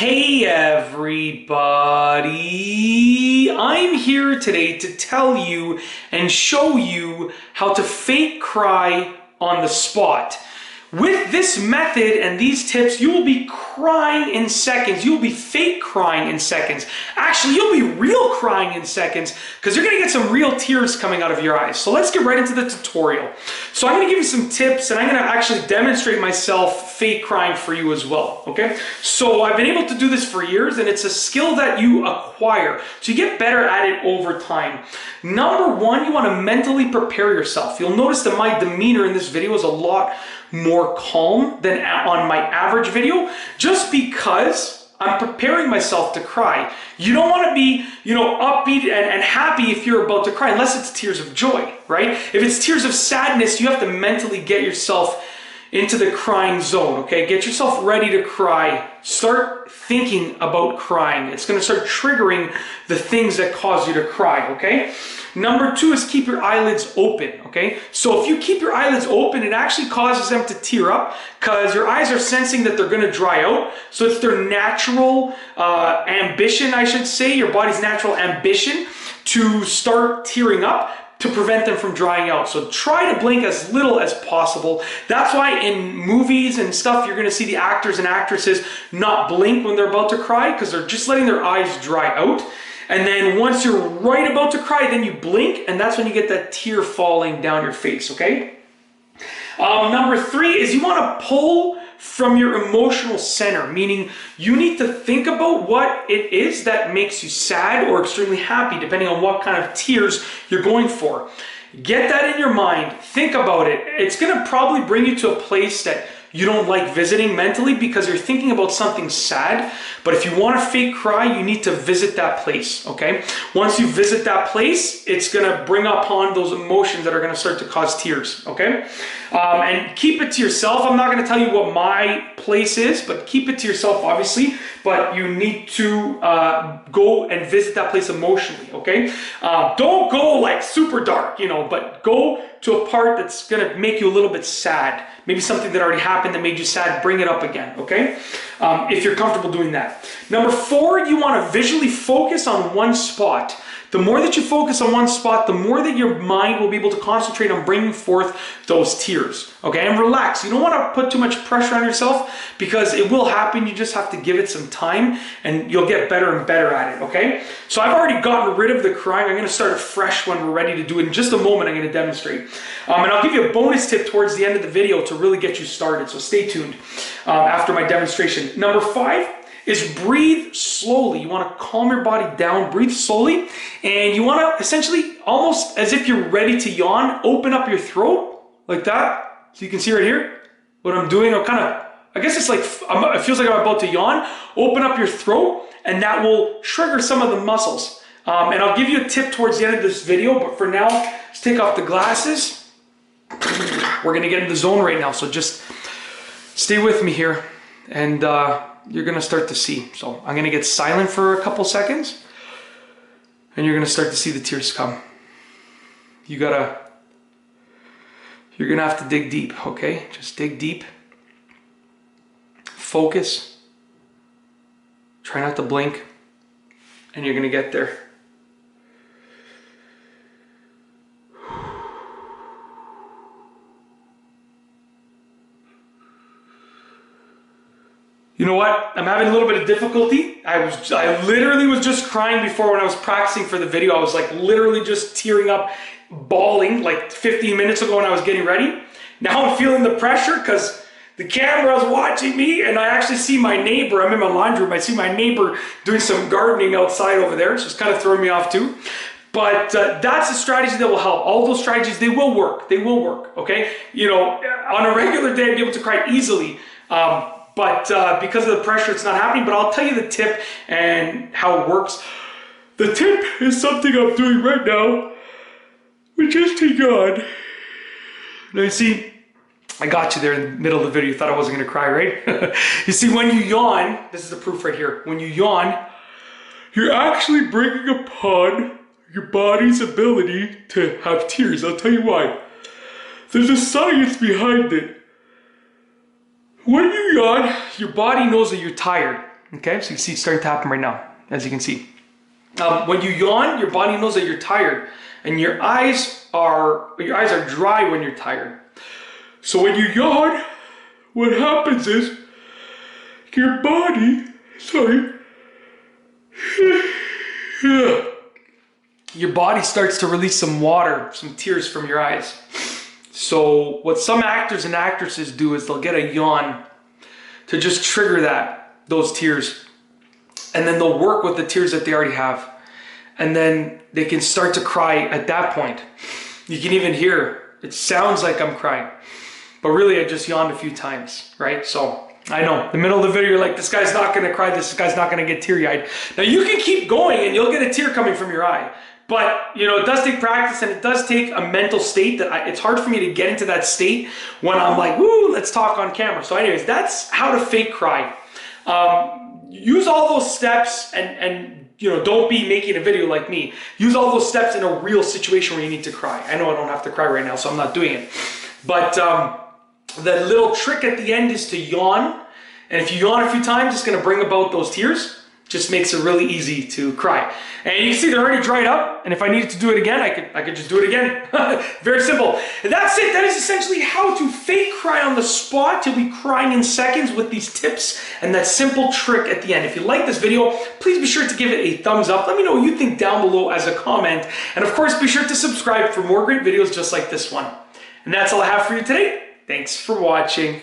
Hey everybody, I'm here today to tell you and show you how to fake cry on the spot. With this method and these tips, you will be crying in seconds. You'll be fake crying in seconds. Actually, you'll be real crying in seconds because you're going to get some real tears coming out of your eyes. So let's get right into the tutorial. So I'm going to give you some tips and I'm going to actually demonstrate myself fake crying for you as well. Okay? So I've been able to do this for years and it's a skill that you acquire. So you get better at it over time. Number one, you want to mentally prepare yourself. You'll notice that my demeanor in this video is a lot more calm than on my average video, just because I'm preparing myself to cry. You don't want to be, upbeat and happy if you're about to cry, unless it's tears of joy, right? If it's tears of sadness, you have to mentally get yourself into the crying zone, okay? Get yourself ready to cry. Start thinking about crying. It's going to start triggering the things that cause you to cry, okay? Number two is keep your eyelids open, okay? So if you keep your eyelids open, it actually causes them to tear up because your eyes are sensing that they're going to dry out. So it's their natural ambition, I should say, your body's natural ambition to start tearing up to prevent them from drying out. So try to blink as little as possible. That's why in movies and stuff, you're gonna see the actors and actresses not blink when they're about to cry because they're just letting their eyes dry out. And then once you're right about to cry, then you blink, and that's when you get that tear falling down your face, okay? Number three is you wanna pull from your emotional center, meaning you need to think about what it is that makes you sad or extremely happy, depending on what kind of tears you're going for. Get that in your mind, think about it. It's gonna probably bring you to a place that you don't like visiting mentally because you're thinking about something sad. But if you want to fake cry, you need to visit that place, okay? Once you visit that place, it's gonna bring upon those emotions that are gonna start to cause tears, okay? And keep it to yourself. I'm not gonna tell you what my place is, but keep it to yourself, obviously. But you need to go and visit that place emotionally, okay? Don't go like super dark, but go to a part that's gonna make you a little bit sad. Maybe something that already happened that made you sad, bring it up again, okay? If you're comfortable doing that. Number four, you wanna visually focus on one spot. The more that you focus on one spot, the more that your mind will be able to concentrate on bringing forth those tears, okay? And relax. You don't want to put too much pressure on yourself because it will happen. You just have to give it some time and you'll get better and better at it, okay? So I've already gotten rid of the crying. I'm going to start afresh when we're ready to do it. In just a moment, I'm going to demonstrate. And I'll give you a bonus tip towards the end of the video to really get you started. So stay tuned after my demonstration. Number five is breathe slowly. You want to calm your body down, breathe slowly, and you want to essentially, almost as if you're ready to yawn, open up your throat like that. So you can see right here what I'm doing. I guess it's like, it feels like I'm about to yawn. Open up your throat, and that will trigger some of the muscles. And I'll give you a tip towards the end of this video, but for now, let's take off the glasses. We're going to get in the zone right now, so just stay with me here, and you're gonna start to see. So I'm gonna get silent for a couple seconds and you're gonna start to see the tears come. You're gonna have to dig deep, okay? Just dig deep. Focus. Try not to blink and you're gonna get there. You know what? I'm having a little bit of difficulty. I literally was just crying before when I was practicing for the video. I was like literally just tearing up, bawling like 15 minutes ago when I was getting ready. Now I'm feeling the pressure because the camera is watching me and I actually see my neighbor. I'm in my laundry room. I see my neighbor doing some gardening outside over there. So it's kind of throwing me off too. But that's a strategy that will help. All those strategies, they will work. They will work, okay? On a regular day, I'd be able to cry easily. But because of the pressure, it's not happening. But I'll tell you the tip and how it works. The tip is something I'm doing right now, which is to yawn. Now you see, I got you there in the middle of the video. You thought I wasn't going to cry, right? You see, when you yawn, this is the proof right here. When you yawn, you're actually bringing upon your body's ability to have tears. I'll tell you why. There's a science behind it. When you yawn, your body knows that you're tired. Okay, so you see it's starting to happen right now, as you can see. When you yawn, your body knows that you're tired, and your eyes are dry when you're tired. So when you yawn, what happens is your body, your body starts to release some water, some tears from your eyes. So what some actors and actresses do is they'll get a yawn to just trigger those tears. And then they'll work with the tears that they already have. And then they can start to cry at that point. You can even hear, it sounds like I'm crying. But really I just yawned a few times, right? So I know, in the middle of the video, you're like, this guy's not gonna cry, this guy's not gonna get teary-eyed. Now you can keep going and you'll get a tear coming from your eye. But, you know, it does take practice and it does take a mental state that it's hard for me to get into that state when I'm like, woo, let's talk on camera. So anyways, that's how to fake cry. Use all those steps and you know, don't be making a video like me. Use all those steps in a real situation where you need to cry. I know I don't have to cry right now, so I'm not doing it. But the little trick at the end is to yawn. And if you yawn a few times, it's gonna bring about those tears. Just makes it really easy to cry. And you can see they're already dried up. And if I needed to do it again, I could just do it again. Very simple. And that's it. That is essentially how to fake cry on the spot. You'll be crying in seconds with these tips and that simple trick at the end. If you like this video, please be sure to give it a thumbs up. Let me know what you think down below as a comment. And of course, be sure to subscribe for more great videos just like this one. And that's all I have for you today. Thanks for watching.